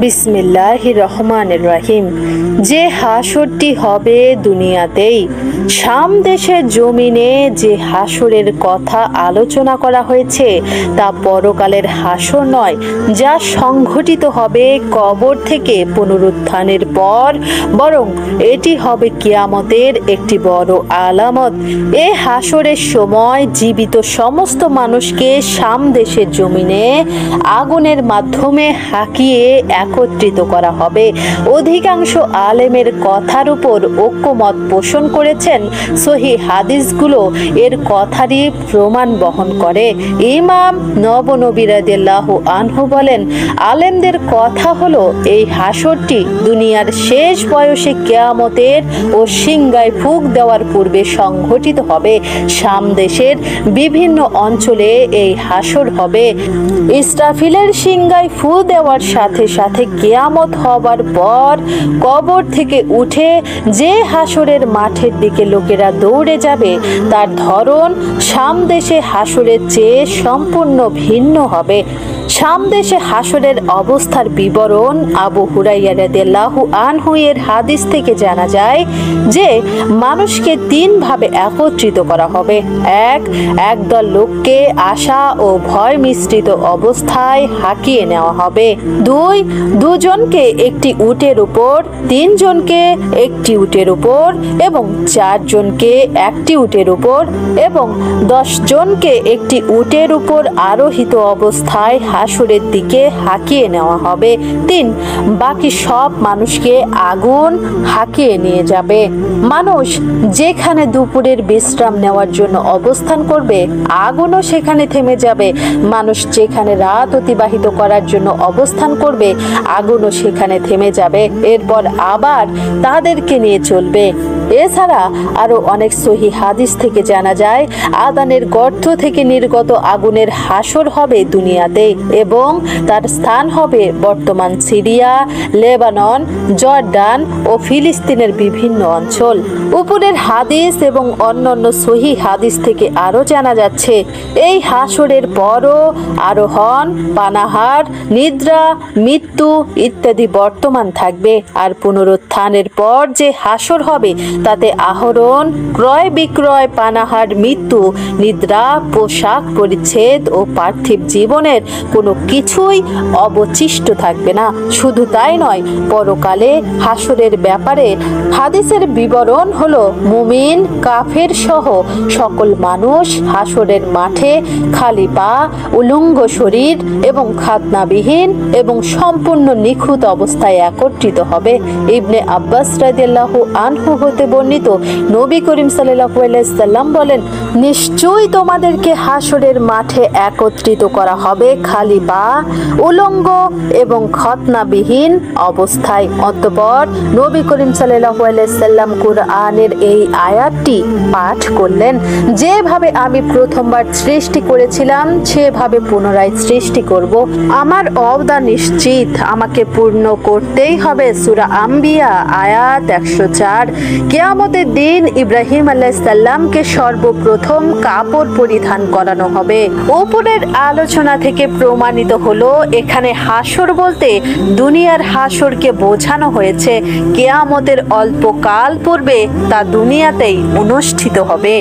বিসমিল্লাহির রহমানির রহিম। যে হাসরটি হবে দুনিয়াতেই, শাম দেশের জমিনে যে হাসরের কথা আলোচনা করা হয়েছে তা পরকালের হাসর নয়, যা সংঘটিত হবে কবর থেকে পুনরুত্থানের পর, বরং এটি হবে কিয়ামতের একটি বড় আলামত। এ হাসরের সময় জীবিত সমস্ত মানুষকে শাম দেশের জমিনে আগুনের মাধ্যমে হাঁকিয়ে একত্রিত করা হবে। অধিকাংশ আলেমের কথার উপর ঐক্যমত পোষণ করেছেন। সহিহ হাদিসগুলো এর কথারই প্রমাণ বহন করে। ইমাম নবনবী রাদিয়াল্লাহু আনহু বলেন, আলেমদের কথা হলো এই হাসরটি দুনিয়ার শেষ বয়সে কিয়ামতের ও সিংগায় ফুঁক দেওয়ার পূর্বে সংঘটিত হবে। শাম দেশের বিভিন্ন অঞ্চলে এই হাসর হবে। ইসরাফিলের সিংগায় ফু দেওয়ার সাথে সাথে কিয়ামত হবার পর কবর থেকে উঠে যে হাসরের মাঠের দিকে লোকেরা দৌড়ে যাবে, তার ধরন শাম দেশে হাসরের চেয়ে সম্পূর্ণ ভিন্ন হবে। শাম দেশে হাসরের অবস্থার বিবরণ আবু হুরাইরা রাদিয়াল্লাহু আনহু এর হাদিস থেকে জানা যায় যে মানুষকে তিন ভাবে একত্রিত করা হবে। একদল লোককে আশা ও ভয় মিশ্রিত অবস্থায় হাঁকিয়ে নেওয়া হবে। দুজনকে একটি উটের উপর, তিনজনকে একটি উটের উপর এবং চারজনকে একটি উটের উপর এবং 10 জনকে একটি উটের উপর আরোহিত অবস্থায় হাসরের দিকে হাঁকিয়ে নেওয়া হবে। বাকি সব মানুষকে আগুন হাঁকিয়ে নিয়ে যাবে। মানুষ যেখানে দুপুরের বিশ্রাম নেওয়ার জন্য অবস্থান করবে, আগুনও সেখানে থেমে যাবে। মানুষ যেখানে রাত অতিবাহিত করার জন্য অবস্থান করবে, আগুনও সেখানে থেমে যাবে। এরপর আবার তাদেরকে নিয়ে চলবে। এছাড়া আরো অনেক সহিহ হাদিস থেকে জানা যায় আদানের গর্ত থেকে নির্গত আগুনের হাসর হবে দুনিয়াতে এবং তার স্থান হবে বর্তমান সিরিয়া, লেবানন, জর্ডান ও ফিলিস্তিনের বিভিন্ন অঞ্চল। উপরের হাদিস এবং অন্যান্য সহিহ হাদিস থেকে আরো জানা যাচ্ছে এই হাসরের পরও আরোহণ, পানাহার, নিদ্রা, মৃত্যু ইত্যাদি বর্তমান থাকবে। আর পুনরুত্থানের পর যে হাসর হবে তাতে আহরণ, ক্রয় বিক্রয়, পানাহার, মৃত্যু, নিদ্রা, পোশাক পরিচ্ছেদ ও পার্থিব জীবনের কোনো কিছুই অবশিষ্ট থাকবে না। শুধু তাই নয়, পরকালে হাসরের ব্যাপারে হাদিসের বিবরণ হলো মুমিন, কাফের সহ সকল মানুষ হাসরের মাঠে খালি পা, উলঙ্গ শরীর এবং খাতনাবিহীন এবং সম্পূর্ণ নিখুঁত অবস্থায় একত্রিত হবে। ইবনে আব্বাস রাদিয়াল্লাহু আনহু হতে বর্ণিত, নবী করিম সাল্লাল্লাহু আলাইহি সাল্লাম বলেন, নিশ্চয়ই তোমাদেরকে হাসরের মাঠে একত্রিত করা হবে খালি পা, উলঙ্গ এবং খতনাবিহীন অবস্থায়। অতঃপর নবী করিম সাল্লাল্লাহু আলাইহি সাল্লাম কুরআনের এই আয়াতটি পাঠ করলেন, যেভাবে আমি প্রথমবার সৃষ্টি করেছিলাম সেভাবে পুনরায় সৃষ্টি করব। আমার ওয়াদা নিশ্চিত, আমাকে পূর্ণ করতেই হবে। সূরা আম্বিয়া আয়াত 104। কিয়ামতের দিন ইব্রাহিম আলাইহিস সালামকে সর্বপ্রথম কাপড় পরিধান করানো হবে। উপরের আলোচনা থেকে প্রমাণিত হলো এখানে হাসর বলতে দুনিয়ার হাসরকে বোঝানো হয়েছে। কিয়ামতের অল্প কাল পূর্বে তা দুনিয়াতেই অনুষ্ঠিত হবে।